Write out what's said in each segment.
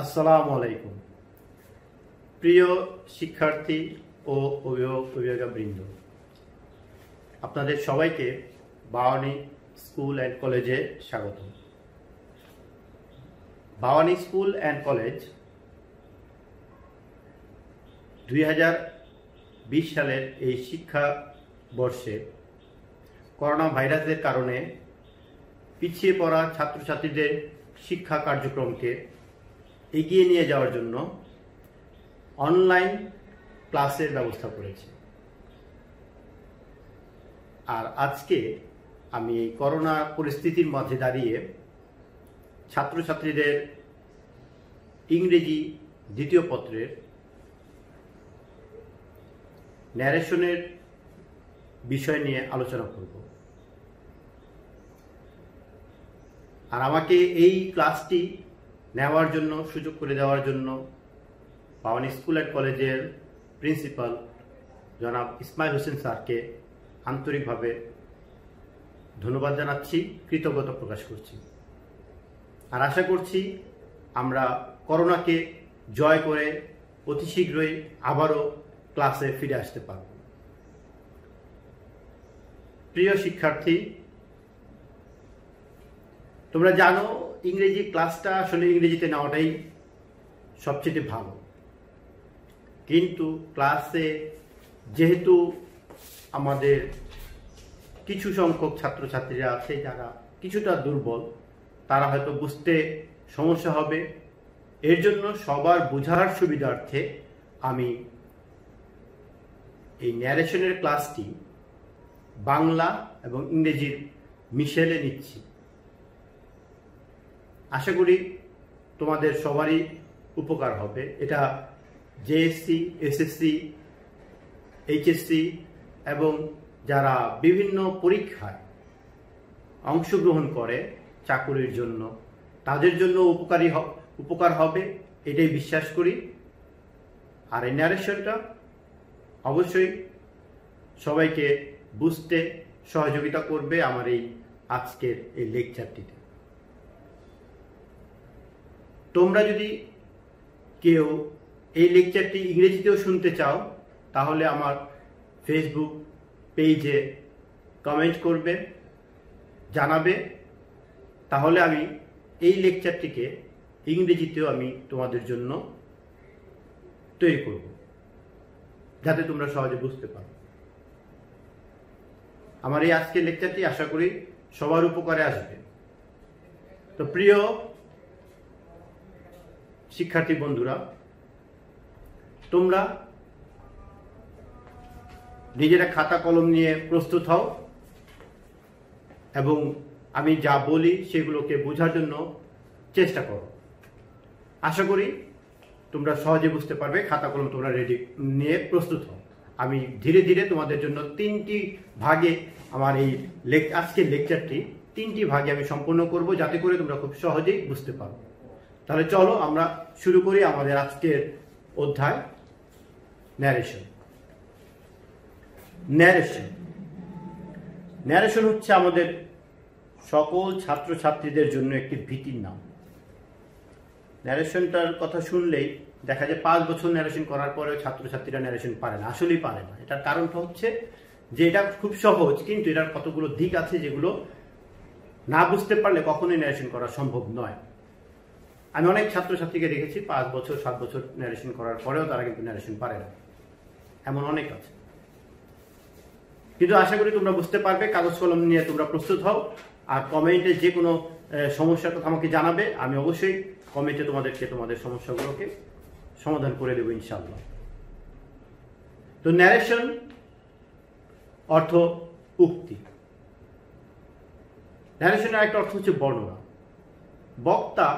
আসসালামু আলাইকুম। প্রিয় শিক্ষার্থী ও অভিভাবকবৃন্দ, আপনাদের সবাইকে বাওয়ানী স্কুল অ্যান্ড কলেজে স্বাগত। বাওয়ানী স্কুল অ্যান্ড কলেজ 2020 সালের এই শিক্ষাবর্ষে করোনা ভাইরাসের কারণে পিছিয়ে পড়া ছাত্রছাত্রীদের শিক্ষা কার্যক্রমকে এগিয়ে নিয়ে যাওয়ার জন্য অনলাইন ক্লাসের ব্যবস্থা করেছে। আর আজকে আমি এই করোনা পরিস্থিতির মধ্যে দাঁড়িয়ে ছাত্রছাত্রীদের ইংরেজি দ্বিতীয় পত্রের ন্যারেশনের বিষয় নিয়ে আলোচনা করব। আর আমাকে এই ক্লাসটি নেওয়ার জন্য সুযোগ করে দেওয়ার জন্য বাওয়ানী স্কুল অ্যান্ড কলেজের প্রিন্সিপাল জনাব ইসমাইল হোসেন স্যারকে আন্তরিকভাবে ধন্যবাদ জানাচ্ছি, কৃতজ্ঞতা প্রকাশ করছি। আর আশা করছি আমরা করোনাকে জয় করে অতি শীঘ্রই আবারও ক্লাসে ফিরে আসতে পারব। প্রিয় শিক্ষার্থী, তোমরা জানো ইংরেজি ক্লাসটা আসলে ইংরেজিতে নেওয়াটাই সবচেয়ে ভালো, কিন্তু ক্লাসে যেহেতু আমাদের কিছু সংখ্যক ছাত্রছাত্রীরা আছে যারা কিছুটা দুর্বল, তারা হয়তো বুঝতে সমস্যা হবে। এর জন্য সবার বোঝার সুবিধার্থে আমি এই ন্যারেশনের ক্লাসটি বাংলা এবং ইংরেজির মিশেলে নিচ্ছি। আশা করি তোমাদের সবারই উপকার হবে। এটা জেএসসি, এসএসসি, এইচএসসি এবং যারা বিভিন্ন পরীক্ষায় অংশগ্রহণ করে চাকুরির জন্য, তাদের জন্য উপকার হবে এটাই বিশ্বাস করি। আর এই ন্যারেশনটা অবশ্যই সবাইকে বুঝতে সহযোগিতা করবে আমার এই আজকের এই লেকচারটিতে। তোমরা যদি কেউ এই লেকচারটি ইংরেজিতেও শুনতে চাও তাহলে আমার ফেসবুক পেজে কমেন্ট করবে, জানাবে, তাহলে আমি এই লেকচারটিকে ইংরেজিতেও আমি তোমাদের জন্য তৈরি করব, যাতে তোমরা সহজে বুঝতে পারো। আমার এই আজকের লেকচারটি আশা করি সবার উপকারে আসবে। তো প্রিয় শিক্ষার্থী বন্ধুরা, তোমরা নিজেরা খাতা কলম নিয়ে প্রস্তুত হও এবং আমি যা বলি সেগুলোকে বোঝার জন্য চেষ্টা করো। আশা করি তোমরা সহজে বুঝতে পারবে। খাতা কলম তোমরা রেডি নিয়ে প্রস্তুত হও। আমি ধীরে ধীরে তোমাদের জন্য 3টি ভাগে আমার এই আজকের লেকচারটি 3টি ভাগে আমি সম্পূর্ণ করব, যাতে করে তোমরা খুব সহজেই বুঝতে পারো। তাহলে চলো আমরা শুরু করি আমাদের আজকের অধ্যায় ন্যারেশন। ন্যারেশন হচ্ছে আমাদের সকল ছাত্রছাত্রীদের জন্য একটি ভীতির নাম। ন্যারেশনটার কথা শুনলেই দেখা যায় 5 বছর ন্যারেশন করার পরেও ছাত্রছাত্রীরা ন্যারেশন পারে না। আসলেই পারে না। এটার কারণটা হচ্ছে যে এটা খুব সহজ, কিন্তু এটার কতগুলো দিক আছে যেগুলো না বুঝতে পারলে কখনোই ন্যারেশন করা সম্ভব নয়। আমি অনেক ছাত্রছাত্রীকে দেখেছি 5 বছর 7 বছর ন্যারেশন করার পরেও তারা কিন্তু ন্যারেশন পারে না, এমন অনেক আছে। কিন্তু আশা করি তোমরা বুঝতে পারবে। কাগজ কলম নিয়ে তোমরা প্রস্তুত হও। আর কমেন্টে যে কোনো সমস্যার কথা আমাকে জানাবে, আমি অবশ্যই কমেন্টে তোমাদের সমস্যাগুলোকে সমাধান করে দেবো ইনশাআল্লাহ। তো ন্যারেশন অর্থ উক্তি। ন্যারেশনের একটা অর্থ হচ্ছে বর্ণনা। বক্তা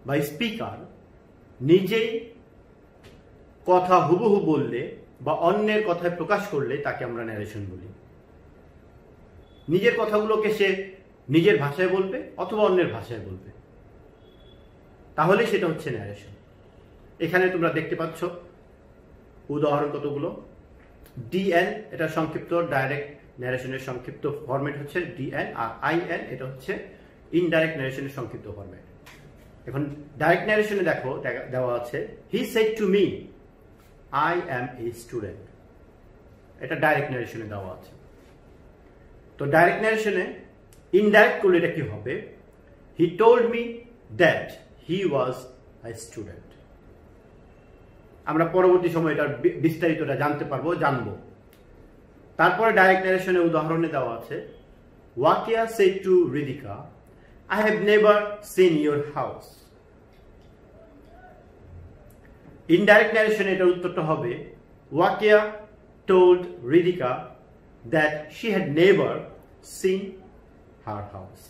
বা স্পিকার নিজেই কথা হুবহু বললে বা অন্যের কথায় প্রকাশ করলে তাকে আমরা ন্যারেশন বলি। নিজের কথাগুলোকে সে নিজের ভাষায় বলবে অথবা অন্যের ভাষায় বলবে, তাহলে সেটা হচ্ছে ন্যারেশন। এখানে তোমরা দেখতে পাচ্ছ উদাহরণ কতগুলো। ডিএন এটা সংক্ষিপ্ত, ডাইরেক্ট ন্যারেশনের সংক্ষিপ্ত ফরম্যাট হচ্ছে ডিএন, আর আইএন এটা হচ্ছে ইনডাইরেক্ট ন্যারেশনের সংক্ষিপ্ত ফরম্যাট। এখন ডাইরেক্ট ন্যারেশনে দেখো দেওয়া আছে he said to me I am a student. এটা ডাইরেক্ট ন্যারেশনে দেওয়া আছে। তো ডাইরেক্ট ন্যারেশনে ইনডাইরেক্ট করলে এটা কি হবে? He told me that he was a student. আমরা পরবর্তী সময় এটার বিস্তারিতটা জানবো। তারপরে ডাইরেক্ট ন্যারেশনের উদাহরণে দেওয়া আছে Waqiah said to Ridhika I have never seen your house. Indirect narration এটার উত্তরটা হবে Waqiah told Ridhika that she had never seen her house.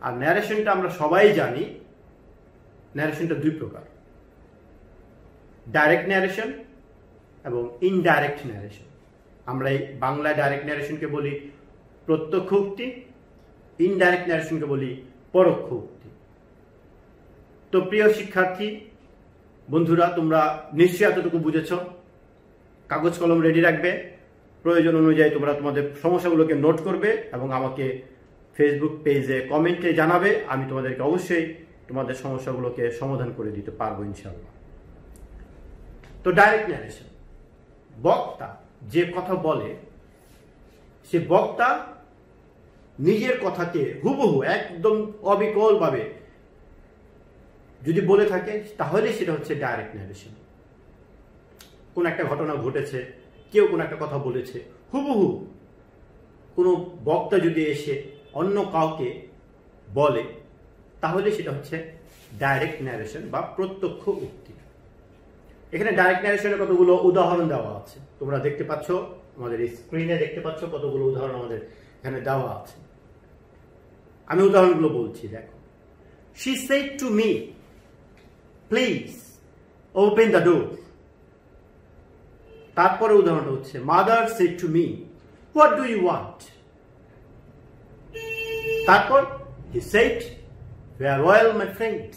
আর ন্যারেশনটা আমরা সবাই জানি, ন্যারেশনটা দুই প্রকার, ডাইরেক্ট ন্যারেশন এবং ইনডাইরেক্ট ন্যারেশন। আমরা এই বাংলায় ডাইরেক্ট ন্যারেশনকে বলি প্রত্যক্ষ উক্তি, ইনডাইরেক্ট ন্যারেশনকে বলি পরোক্ষ উক্তি। তো প্রিয় শিক্ষার্থী বন্ধুরা, তোমরা নিশ্চয়ই এতটুকু বুঝেছ। কাগজ কলম রেডি রাখবে, প্রয়োজন অনুযায়ী তোমরা তোমাদের সমস্যাগুলোকে নোট করবে এবং আমাকে ফেসবুক পেজে কমেন্টে জানাবে। আমি তোমাদেরকে অবশ্যই তোমাদের সমস্যাগুলোকে সমাধান করে দিতে পারবো ইনশাআল্লাহ। তো ডাইরেক্ট ন্যারেশন, বক্তা যে কথা বলে সে বক্তা নিজের কথাকে হুবহু একদম অবিকলভাবে যদি বলে থাকে তাহলে সেটা হচ্ছে ডাইরেক্ট ন্যারেশন। কোন একটা ঘটনা ঘটেছে, কেউ কোন একটা কথা বলেছে, হুবহু কোনো বক্তা যদি এসে অন্য কাউকে বলে তাহলে সেটা হচ্ছে ডাইরেক্ট ন্যারেশন বা প্রত্যক্ষ উক্তি। এখানে ডাইরেক্ট ন্যারেশনের কতগুলো উদাহরণ দেওয়া আছে, তোমরা দেখতে পাচ্ছ, আমাদের স্ক্রিনে দেখতে পাচ্ছ কতগুলো উদাহরণ আমাদের এখানে দেওয়া আছে। আমি উদাহরণগুলো বলছি, দেখো। She said to me, please open the door. তারপরে উদাহরণটা হচ্ছে mother said to me, what do you want? তারপর he said, farewell my friends.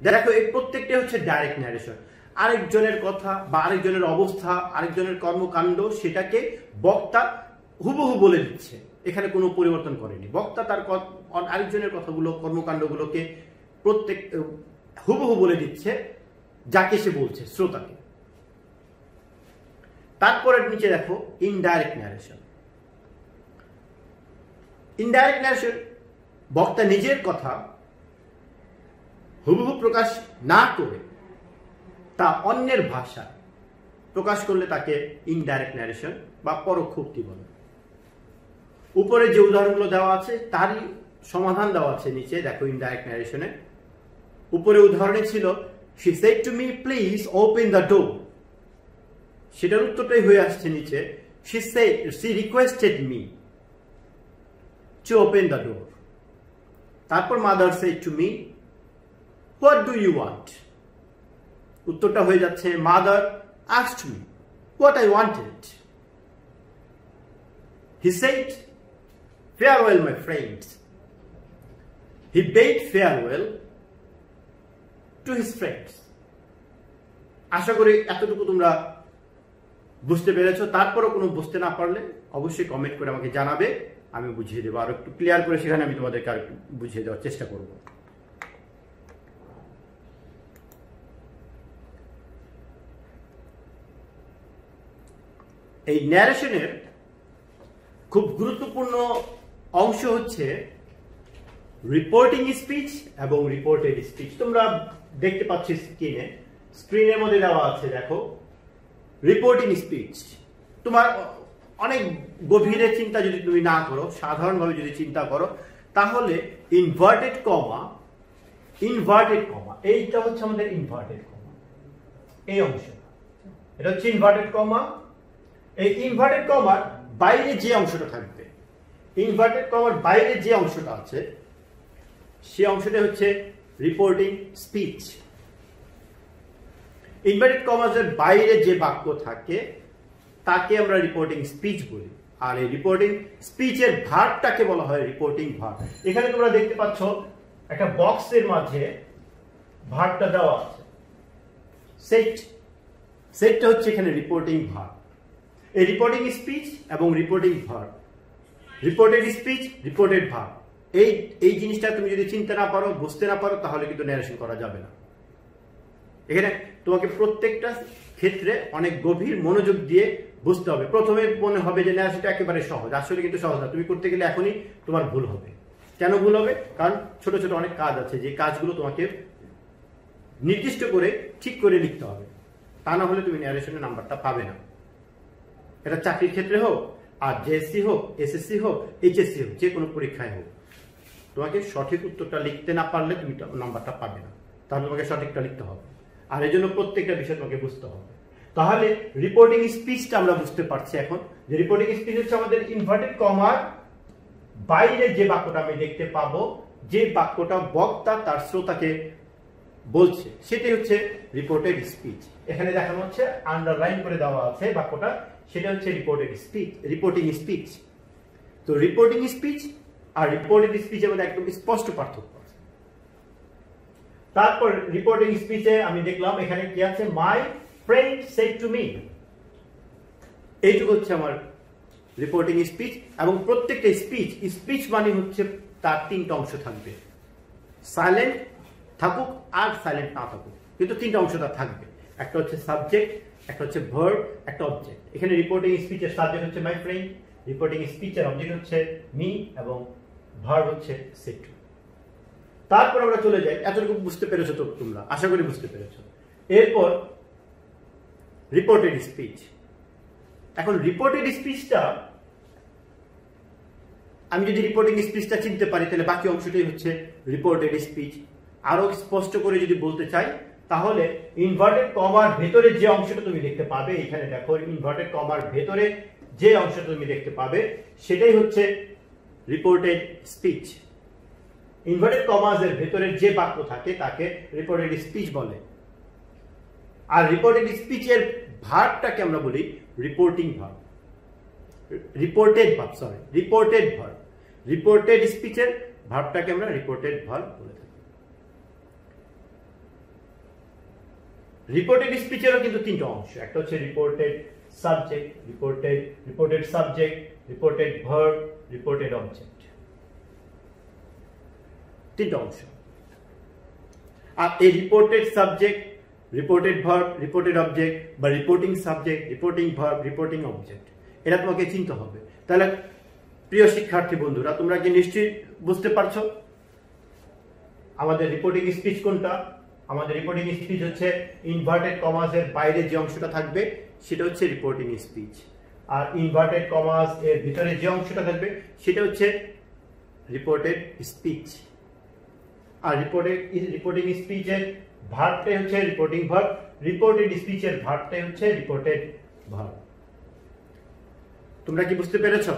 দেখো এই প্রত্যেকটা হচ্ছে ডাইরেক্ট ন্যারেশন। আরেকজনের কথা বা আরেকজনের অবস্থা, আরেকজনের কর্মকাণ্ড সেটাকে বক্তা হুবহু বলে দিচ্ছে, এখানে কোনো পরিবর্তন করেনি। বক্তা তার আরেকজনের কথাগুলো, কর্মকাণ্ডগুলোকে প্রত্যেক হুবহু বলে দিচ্ছে যাকে সে বলছে, শ্রোতাকে। তারপরে নিচে দেখো ইনডাইরেক্ট ন্যারেশন। ইনডাইরেক্ট ন্যারেশন বক্তা নিজের কথা হুবহু প্রকাশ না করে তা অন্যের ভাষা প্রকাশ করলে তাকে ইনডাইরেক্ট ন্যারেশন বা পরোক্ষ উক্তি বলে। উপরে যে উদাহরণগুলো দেওয়া আছে তারই সমাধান দেওয়া আছে নিচে, দেখো ইনডাইরেক্ট ন্যারেশনে। উপরে উদাহরণে ছিল she said to me please open the door, সেটার উত্তরটাই হয়ে আসছে নিচে she requested me to open the door. তারপর mother said to me what do you want, উত্তরটা হয়ে যাচ্ছে mother asked me what I wanted. He said farewell my friends. He bade farewell to his friends. আশা করি এতটুকু তোমরা বুঝতে পেরেছো। তারপরও কোনো বুঝতে না পারলে অবশ্যই কমেন্ট করে আমাকে জানাবে, আমি বুঝিয়ে দেবো। আর একটু ক্লিয়ার করে সেখানে আমি তোমাদেরকে আর একটু বুঝিয়ে দেওয়ার চেষ্টা করব। এই ন্যারেশনের খুব গুরুত্বপূর্ণ অংশ হচ্ছে রিপোর্টিং স্পিচ এবং রিপোর্টেড স্পিচ। তোমরা দেখতে পাচ্ছ স্ক্রিনের মধ্যে দেওয়া আছে, দেখো রিপোর্টিং স্পিচ। তোমার অনেক গভীরে চিন্তা যদি তুমি না করো, সাধারণভাবে যদি চিন্তা করো, তাহলে ইনভার্টেড কমা এইটা হচ্ছে আমাদের ইনভার্টেড কমা, এই অংশটা, এটা হচ্ছে ইনভার্টেড কমা। এই ইনভার্টেড কমার বাইরে যে অংশটা থাকবে, ইনভার্টেড কমার বাইরে যে অংশটা আছে সেই অংশটা হচ্ছে রিপোর্টিং স্পিচ। ইনভার্টেড কমাসের বাইরে যে বাক্য থাকে তাকে আমরা রিপোর্টিং স্পিচ বলি। আর এই রিপোর্টিং স্পিচের ভার্বটাকে বলা হয় রিপোর্টিং ভার্ব। এখানে তোমরা দেখতে পাচ্ছ একটা বক্সের মাঝে ভার্বটা দেওয়া আছে, সেটটা হচ্ছে এখানে রিপোর্টিং ভার্ব। এই রিপোর্টিং স্পিচ এবং reporting verb, reported speech, reported verb, এই এই জিনিসটা তুমি যদি চিনতে না পারো, বুঝতে না পারো, তাহলে কিন্তু ন্যারেশন করা যাবে না। এখানে তোমাকে প্রত্যেকটা ক্ষেত্রে অনেক গভীর মনোযোগ দিয়ে বুঝতে হবে। প্রথমে মনে হবে যে ন্যারেশনটা একেবারে সহজ, আসলে কিন্তু সহজ না। তুমি করতে গেলে এখনই তোমার ভুল হবে। কেন ভুল হবে? কারণ ছোট ছোট অনেক কাজ আছে, যে কাজগুলো তোমাকে নির্দিষ্ট করে ঠিক করে লিখতে হবে, তা না হলে তুমি ন্যারেশনের নাম্বারটা পাবে না। এটা চাকরির ক্ষেত্রে হোক, আর জেএসসি হোক, এসএসসি হোক, এইচএসসি হোক, যে কোনো পরীক্ষায় হোক, তোমাকে সঠিক উত্তরটা লিখতে না পারলে তুমি নাম্বারটা পাবে না। তাহলে তোমাকে সঠিকটা লিখতে হবে, আর এই জন্য প্রত্যেকটা বিষয় তোমাকে বুঝতে হবে। তাহলে রিপোর্টিং স্পিচটা আমরা বুঝতে পারছি এখন, যে রিপোর্টিং স্পিচ হচ্ছে আমাদের ইনভার্টেড কমার বাইরে যে বাক্যটা আমি দেখতে পাবো, যে বাক্যটা বক্তা তার শ্রোতাকে বলছে, সেটাই হচ্ছে রিপোর্টেড স্পিচ। এখানে দেখানো হচ্ছে, আন্ডারলাইন করে দেওয়া আছে বাক্যটা, সেটা হচ্ছে রিপোর্টেড স্পিচ, রিপোর্টিং স্পিচ। তো রিপোর্টিং স্পিচ আর রিপোর্টেড স্পিচের মধ্যে একদম স্পষ্ট পার্থক্য আছে। তারপর রিপোর্টিং স্পিচে আমি দেখলাম এখানে কি আছে, my friend said to me, এইটুকু হচ্ছে আমার রিপোর্টিং স্পিচ। এবং প্রত্যেকটা স্পিচ মানে হচ্ছে তার তিনটা অংশ থাকবে, সাইলেন্ট থাকুক আর সাইলেন্ট না থাকুক, কিন্তু তিনটা অংশ তার থাকবে। একটা হচ্ছে সাবজেক্ট, একটা হচ্ছে ভার্ব, একটা অবজেক্ট। এখানে রিপোর্টিং স্পিচের সাবজেক্ট হচ্ছে মাই ফ্রেন্ড, রিপোর্টিং স্পিচের অবজেক্ট হচ্ছে মি, এবং ভার্ব হচ্ছে সেড টু। তারপর আমরা চলে যাই, এতটুকু বুঝতে পেরেছো তো তোমরা, আশা করি বুঝতে পেরেছো। এরপর রিপোর্টেড স্পিচ। এখন রিপোর্টেড স্পিচটা আমি যদি রিপোর্টিং স্পিচটা চিনতে পারি, তাহলে বাকি অংশটাই হচ্ছে রিপোর্টেড স্পিচ। আরো স্পষ্ট করে যদি বলতে চাই, তাহলে ইনভার্টেড কমার ভেতরে যে অংশটা তুমি দেখতে পাবে, এখানে দেখো ইনভার্টেড কমার ভেতরে যে অংশটা তুমি দেখতে পাবে, সেটাই হচ্ছে রিপোর্টেড স্পিচ। ইনভার্টেড কমাসের ভেতরে যে বাক্য থাকে তাকে রিপোর্টেড স্পিচ বলে। আর রিপোর্টেড স্পিচের ভার্বটাকে আমরা বলি reporting verb, reported verb, sorry reported verb. Reported স্পিচের ভার্বটাকে আমরা রিপোর্টেড ভার্ব বলে থাকি। রিপোর্টেড স্পিচেরও কিন্তু তিনটা অংশ, একটা হচ্ছে reported subject, reported subject, reported verb, reported object, তিনটা অংশ। আর এই reported subject, reported verb, reported object, বা reporting subject, reporting verb, reporting object, এটা তোমাকে চিনতে হবে। তাহলে প্রিয় শিক্ষার্থী বন্ধুরা, তোমরা কি নিশ্চয়ই বুঝতে পারছো আমাদের রিপোর্টিং স্পিচ কোনটা? আমাদের রিপোর্টিং স্পিচ হচ্ছে ইনভার্টেড কমাসের বাইরে যে অংশটা থাকবে, সেটা হচ্ছে রিপোর্টিং স্পিচ। আর ইনভার্টেড কমাস এর ভিতরে যে অংশটা থাকবে, সেটা হচ্ছে রিপোর্টেড স্পিচ। আর রিপোর্টিং স্পিচের ভার্বটাই হচ্ছে রিপোর্টিং ভার্ব, রিপোর্টেড স্পিচের ভার্বটাই হচ্ছে রিপোর্টেড ভার্ব। তোমরা কি বুঝতে পেরেছো?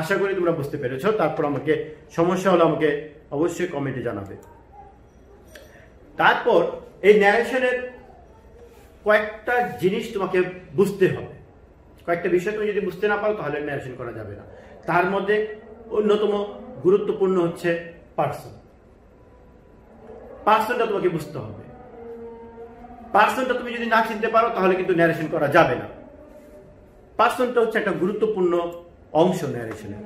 আশা করি তোমরা বুঝতে পেরেছো। তারপর আমাকে সমস্যা হলে আমাকে অবশ্যই কমেন্টে জানাবে। তারপর এই ন্যারেশনের কয়েকটা জিনিস তোমাকে বুঝতে হবে, কয়েকটা বিষয় তুমি যদি বুঝতে না পারো তাহলে ন্যারেশন করা যাবে না। তার মধ্যে অন্যতম গুরুত্বপূর্ণ হচ্ছে পার্সন। পার্সনটা তোমাকে বুঝতে হবে। পার্সনটা তুমি যদি না চিনতে পারো তাহলে কিন্তু ন্যারেশন করা যাবে না। পার্সনটা হচ্ছে একটা গুরুত্বপূর্ণ অংশ ন্যারেশনের।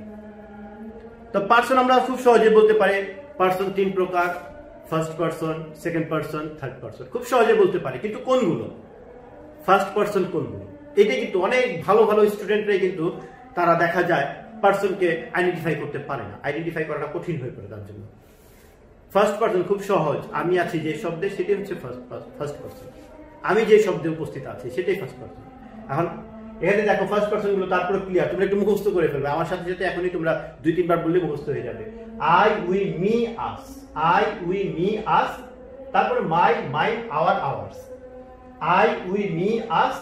তো পার্সন আমরা খুব সহজে বলতে পারি, পার্সন তিন প্রকার, first person, second person, third person, খুব সহজে বলতে পারি। কিন্তু কোনগুলো ফার্স্ট পার্সন, কোনগুলো, এটা কিন্তু অনেক ভালো ভালো স্টুডেন্টরাই কিন্তু তারা দেখা যায় পার্সনকে আইডেন্টিফাই করতে পারে না, আইডেন্টিফাই করাটা কঠিন হয়ে পড়ে তার জন্য। ফার্স্ট পার্সন খুব সহজ, আমি আছি যে শব্দে সেটাই হচ্ছে ফার্স্ট পার্সন, আমি যে শব্দে উপস্থিত আছি সেটাই ফার্স্ট পার্সন। এখন এখানে দেখো ফার্স্ট পার্সন গুলো তারপরে ক্লিয়ার, তোমরা একটু মুখস্থ করে ফেলবে আমার সাথে সাথে, এখনই তোমরা 2-3 বার বললে মুখস্থ হয়ে যাবে। I, we, me, us, I, we, me, us, তারপরে my, mine, our, ours, I, we, me, us,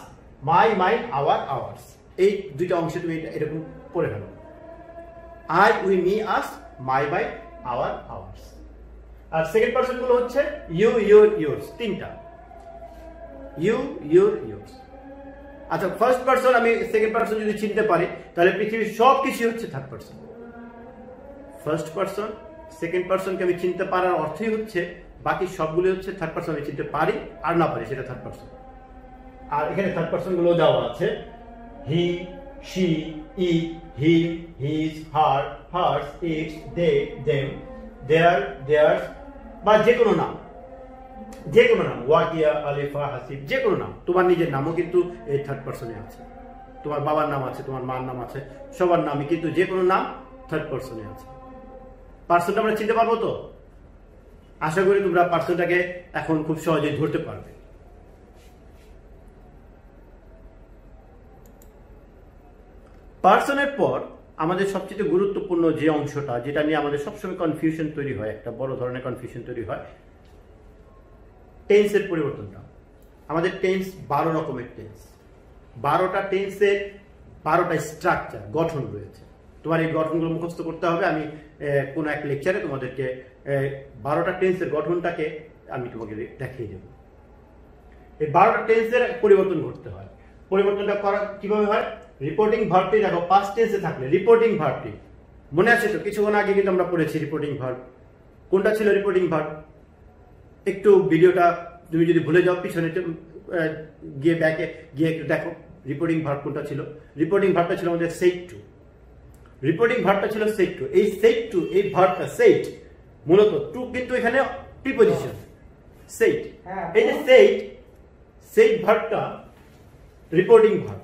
my, mine, our, ours, এই দুইটা অংশে তুমি এরকম পড়ে ফেলো। I, we, me, us, my, mine, our, ours. আর সেকেন্ড পার্সন গুলো হচ্ছে ইউ, ইউর, ইয়োর্স, তিনটা, ইউ, ইউর, ইয়োর্স। আচ্ছা, ফার্স্ট পার্সন আমি সেকেন্ড পার্সন যদি চিনতে পারি তাহলে পৃথিবীর সব কিছু হচ্ছে third person. First person, second পার্সনকে আমি চিনতে পারার অর্থই হচ্ছে বাকি সবগুলো হচ্ছে থার্ড পার্সন। আমি চিনতে পারি আর না পারি সেটা থার্ড পার্সন। আর এখানে থার্ড পার্সন গুলো দেওয়া আছে, হি, she, it, him, his, her, hers, its, they, them, their, theirs, বা যে কোনো নাম, যে কোনো নাম, ওয়াকিয়া, আলিফা, হাসিব, যে কোনো নাম। তোমার নিজের নামও কিন্তু এই থার্ড পার্সনে আছে, তোমার বাবার নাম আছে, তোমার মার নাম আছে, সবার নামই কিন্তু যে কোনো নাম থার্ড পার্সনে আছে। পার্সনটা আমরা চিনতে পারবো তো? আশা করি তোমরা পার্সনটাকে এখন খুব সহজেই ধরতে পারবে। পার্সনের পর আমাদের সবচেয়ে গুরুত্বপূর্ণ যে অংশটা, যেটা নিয়ে আমাদের সবসময় কনফিউশন তৈরি হয়, একটা বড় ধরনের কনফিউশন তৈরি হয়, টেন্সের পরিবর্তনটা। আমাদের টেন্স 12 রকমের টেন্স, 12টা টেন্সের 12টা স্ট্রাকচার, গঠন রয়েছে। তোমার এই গঠনগুলো মুখস্থ করতে হবে। আমি কোনো এক লেকচারে তোমাদেরকে 12টা টেন্সের গঠনটাকে আমি তোমাকে দেখিয়ে দেব। এই 12টা টেন্সের পরিবর্তন ঘটতে হয়। পরিবর্তনটা করা কিভাবে হয়? রিপোর্টিং ভার্বটি দেখো পাস্ট টেন্সে থাকলে রিপোর্টিং ভার্বটি মনে আছে তো? কিছুক্ষণ আগে কিন্তু আমরা পড়েছি রিপোর্টিং ভার্ব। কোনটা ছিল রিপোর্টিং ভার্ব? একটু ভিডিওটা তুমি যদি ভুলে যাও, পিছনে গিয়ে ব্যাকে গিয়ে একটু দেখো রিপোর্টিং ভার্ব কোনটা ছিল। রিপোর্টিং ভার্বটা ছিল আমাদের সেট টু। রিপোর্টিং ভার্বটা ছিল সেট টু। এই সেট টু, এই ভার্বটা সেট, মূলত টু কিন্তু এখানে প্রিপজিশন সেট। এই যে সেট ভার্বটা রিপোর্টিং ভার্ব।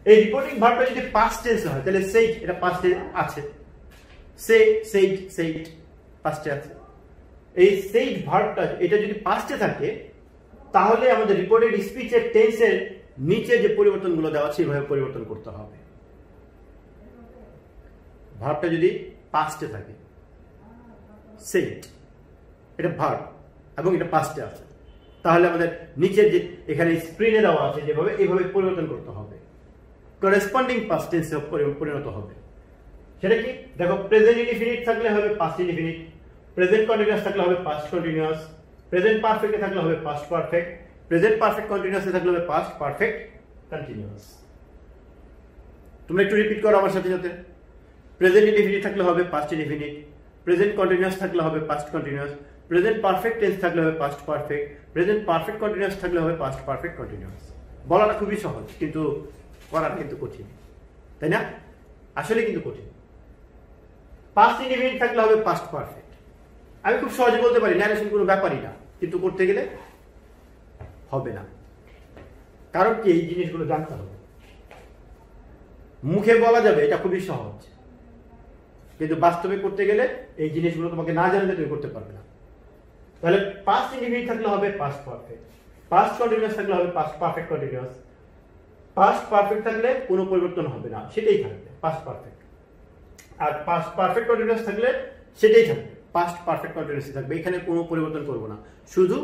এই রিপোর্টিং ভার্বটা যদি পাস্ট টেন্স হয় তাহলে সেট, এটা পাস্টে আছে, সেট পাস্টে আছে। এই সেট ভার্বটা এটা যদি পাস্টে থাকে তাহলে আমাদের রিপোর্টেড স্পিচের টেন্সের নিচে যে পরিবর্তনগুলো দেওয়া আছে এইভাবে পরিবর্তন করতে হবে। ভার্বটা যদি পাস্টে থাকে, সেট এটা ভার্ব এবং এটা পাস্টে আছে, তাহলে আমাদের নিচের যে এখানে স্ক্রিনে দেওয়া আছে যেভাবে, এইভাবে পরিবর্তন করতে হবে, করেসপন্ডিং পাস্ট টেন্সে পরিণত হবে। সেটা কি? দেখো, প্রেজেন্ট ইনডিফিনিট থাকলে হবে পাস্ট ইনডিফিনিট, প্রেজেন্ট কন্টিনিউয়াস থাকলে হবে পাস্ট কন্টিনিউয়াস, প্রেজেন্ট পারফেক্টে থাকলে হবে পাস্ট পারফেক্ট, প্রেজেন্ট পারফেক্ট কন্টিনিউয়াসে থাকলে হবে পাস্ট পারফেক্ট কন্টিনিউয়াস। তোমরা একটু রিপিট করো আমার সাথে সাথে। প্রেজেন্ট ইনডিফিনিট থাকলে হবে পাস্ট ইনডিফিনিট, প্রেজেন্ট কন্টিনিউয়াস থাকলে হবে past continuous, present perfect tense থাকলে হবে past perfect, present perfect continuous থাকলে হবে পাস্ট পারফেক্ট কন্টিনিউয়াস। বলাটা খুবই সহজ, কিন্তু করাটা কিন্তু কঠিন, তাই না? আসলে কিন্তু কঠিন। পাস্ট ইনডিফিনিট থাকলে হবে পাস্ট পারফেক্ট। আমি খুব সহজে বলতে পারি, ন্যারেশন কোনো ব্যাপারই না, কিন্তু করতে গেলে হবে না। কারণ কি? এই জিনিসগুলো জানতে হবে। মুখে বলা যাবে এটা খুবই সহজ, কিন্তু বাস্তবে করতে গেলে এই জিনিসগুলো তোমাকে না জানলে তুমি করতে পারবে না। তাহলে পাস্ট ইনডিফিনিট থাকলে হবে পাস্ট পারফেক্ট, পাস্ট কন্টিনিউয়াস থাকলে হবে past perfect continuous, past perfect থাকলে কোনো পরিবর্তন হবে না, সেটাই থাকবে পাস্ট পারফেক্ট। আর পাস্ট পারফেক্ট কন্টিনিউয়াস থাকলে সেটাই থাকবে পাস্ট পারফেক্ট কন্টিনিউয়াস থাকবে। এখানে কোনো পরিবর্তন করব না, শুধু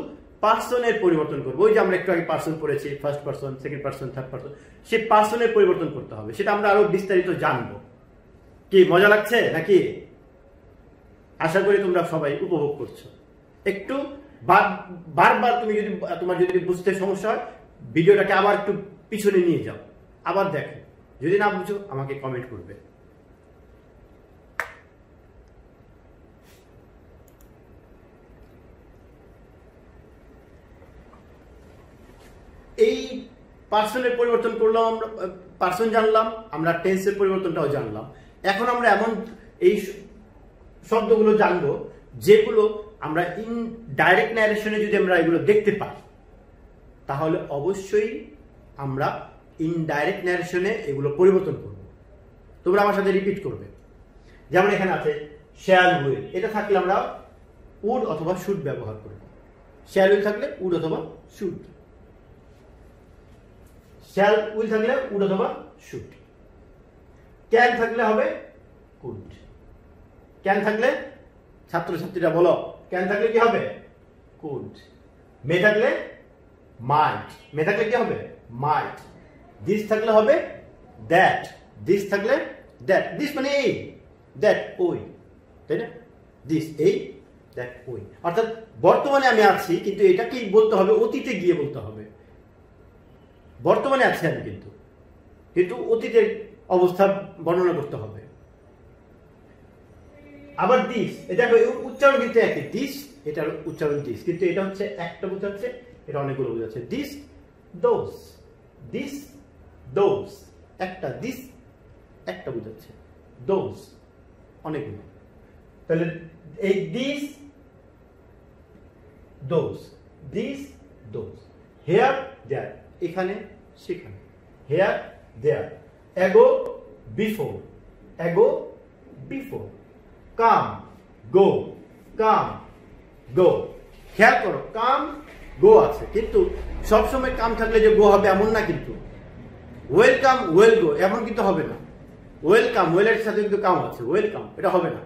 পার্সনের পরিবর্তন করবো। ওই যে আমরা একটু আগে পার্সন পড়েছি, first person, second person, third person, সেই পার্সনের পরিবর্তন করতে হবে। সেটা আমরা আরো বিস্তারিত জানবো। কি মজা লাগছে নাকি? আশা করি তোমরা সবাই উপভোগ করছো। একটু বারবার তুমি যদি তোমার যদি বুঝতে সমস্যা হয়, ভিডিওটাকে আবার একটু পিছনে নিয়ে যাও, আবার দেখো। যদি না বুঝো আমাকে কমেন্ট করবে। এই পার্সনের পরিবর্তন করলাম আমরা, পার্সন জানলাম আমরা, টেন্সের পরিবর্তনটাও জানলাম। এখন আমরা এমন এই শব্দগুলো জানবো যেগুলো আমরা ইনডাইরেক্ট ন্যারেশনে যদি আমরা এগুলো দেখতে পাই, তাহলে অবশ্যই আমরা ইনডাইরেক্ট ন্যারেশনে এগুলো পরিবর্তন করব। তোমরা আমার সাথে রিপিট করবে। যেমন এখানে আছে শ্যাল উইল, এটা থাকলে আমরা উড অথবা শুড ব্যবহার করব। শ্যাল উইল থাকলে উড অথবা শুড, শ্যাল উইল থাকলে উড অথবা শুড। ক্যান থাকলে হবে কুড। ক্যান থাকলে, ছাত্রছাত্রীরা বলো, ক্যান থাকলে কি হবে? কুড। মে থাকলে মাইট, মে থাকলে কি হবে? মাইট। দিস থাকলে হবে দ্যাট, দিস থাকলে দ্যাট। দিস মানে এই, দ্যাট ওই, তাই না? দিস এই, দ্যাট ওই। অর্থাৎ বর্তমানে আমি আছি, কিন্তু এটাকেই বলতে হবে অতীতে গিয়ে বলতে হবে। বর্তমানে আছি আমি, কিন্তু অতীতের অবস্থা বর্ণনা করতে হবে। আবার দিস, দেখো উচ্চারণ কিন্তু একই, দিস এটার উচ্চারণ দিস, কিন্তু এটা হচ্ছে একটা বোঝাচ্ছে, এটা অনেকগুলো বোঝাচ্ছে। দিস দোজ, দিস দোজ, একটা, দিস একটা বোঝাচ্ছে, দোজ অনেকগুলো। তাহলে এই this those, this those, here there এখানে সেখানে, here there, ago before, ago before, come go, come go. খেয়াল করো কাম গো আছে, কিন্তু সবসময় কাম থাকলে যে গো হবে এমন না, কিন্তু ওয়েলকাম ওয়েল গো এমন কিন্তু হবে না। ওয়েলকাম, ওয়েলের সাথে কিন্তু কাম আছে, ওয়েলকাম এটা হবে না।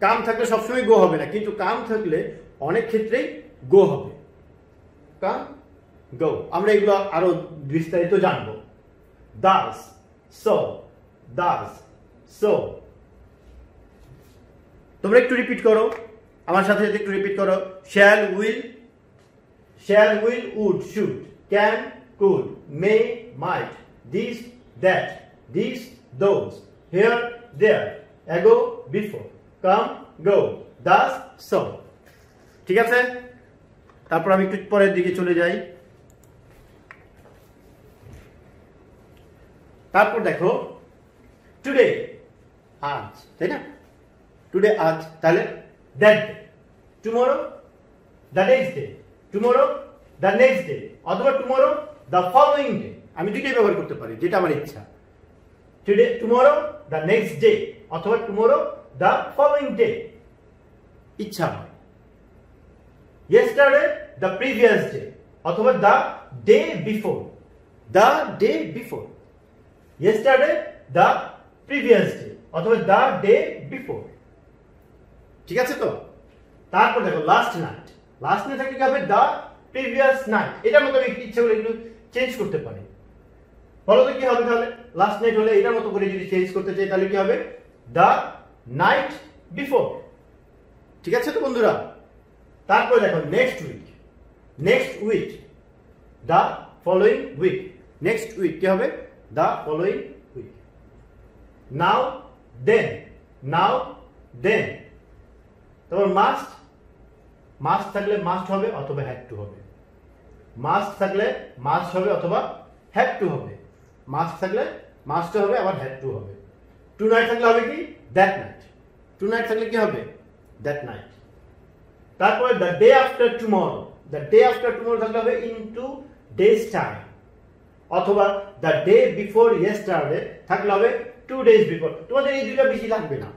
কাম থাকলে সবসময় গো হবে না, কিন্তু কাম থাকলে অনেক ক্ষেত্রেই গো হবে। কাম গো, আমরা এগুলো আরো বিস্তারিত জানবো। Thus, so, thus, so. তোমরা একটু রিপিট করো আমার সাথে, একটু রিপিট করো। Shall will, shall will would should, can could, may might, this that, this those, here there, ago before, come go, thus so. ঠিক আছে, তারপর আমি একটু পরের দিকে চলে যাই। তারপর দেখো টুডে, আজ, তাই না? টুডে আজ, তাহলে that day, tomorrow the next day, tomorrow the next day, অথবা টুমরো দ্য ফলোইং ডে। আমি দুইটাই ব্যবহার করতে পারি, যেটা আমার ইচ্ছা। Today, tomorrow the next day, অথবা টুমরো দ্য ফলোইং ডে, ইচ্ছা হয়। yesterday the previous day, অথবা the day before, the day before, yesterday the previous day, অথবা the day before। ঠিক আছে তো? তারপর দেখো লাস্ট নাইট, লাস্ট নাইট থাকলে কি হবে? the previous night। এটার মতো আমি ইচ্ছা করে একটু চেঞ্জ করতে পারি। বলো তো কি হবে তাহলে? লাস্ট নাইট হলে এটার মতো করে যদি চেঞ্জ করতে চাই তাহলে কি হবে? the night before। ঠিক আছে তো বন্ধুরা? তারপর দেখো next week, next week, the following week, next week কি হবে? The following week. Now then, now then. তারপর মাস্ট, মাস্ট থাকলে মাস্ট হবে অথবা হ্যাড টু হবে। মাস্ট থাকলে মাস্ট হবে অথবা হ্যাড টু হবে। মাস্ট থাকলে মাস্ট হবে, আবার হ্যাড টু হবে। টু নাইট থাকলে হবে কি? That night. টু নাইট থাকলে কি হবে? That night. তারপরে the day after tomorrow, the day after tomorrow থাকলে হবে ইনটু ডেজ টাইম, অথবা দ্য ডে বিফোর ইয়েস্টারডে থাকলে হবে 2 days বিফোর। তোমাদের এই দুইটা বেশি লাগবে না,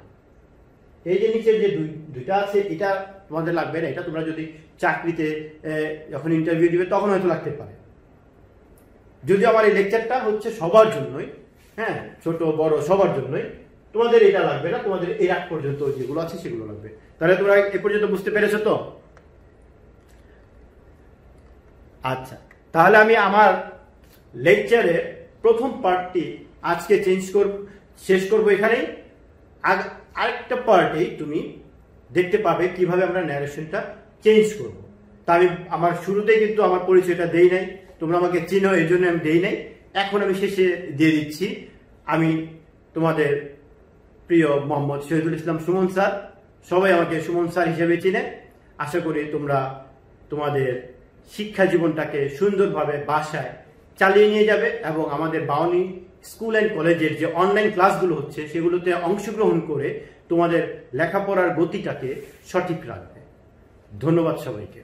এই যে নিচের যে দুইটা আছে এটা তোমাদের লাগবে না। এটা তোমরা যদি চাকরিতে যখন ইন্টারভিউ দিবে তখন হয়তো লাগতে পারে। যদি আমার এই লেকচারটা হচ্ছে সবার জন্যই, হ্যাঁ, ছোট বড় সবার জন্যই, তোমাদের এটা লাগবে না, তোমাদের এই আগ পর্যন্ত যেগুলো আছে সেগুলো লাগবে। তাহলে তোমরা এ পর্যন্ত বুঝতে পেরেছো তো? আচ্ছা, তাহলে আমি আমার লেকচারের প্রথম পার্টটি আজকে শেষ করব এখানেই। আরেকটা পার্টেই তুমি দেখতে পাবে কিভাবে আমরা ন্যারেশনটা চেঞ্জ করব। তা আমি আমার শুরুতেই কিন্তু আমার পরিচয়টা দেই নাই, তোমরা আমাকে চিনো এই জন্য আমি দেই নাই। এখন আমি শেষে দিয়ে দিচ্ছি। আমি তোমাদের প্রিয় মোহাম্মদ শহীদুল ইসলাম সুমন স্যার, সবাই আমাকে সুমন স্যার হিসেবে চিনে। আশা করি তোমরা তোমাদের শিক্ষা জীবনটাকে সুন্দরভাবে বাসায় চালিয়ে নিয়ে যাবে এবং আমাদের বাউনী স্কুল অ্যান্ড কলেজের যে অনলাইন ক্লাসগুলো হচ্ছে সেগুলোতে অংশগ্রহণ করে তোমাদের লেখাপড়ার গতিটাকে সঠিক রাখবে। ধন্যবাদ সবাইকে।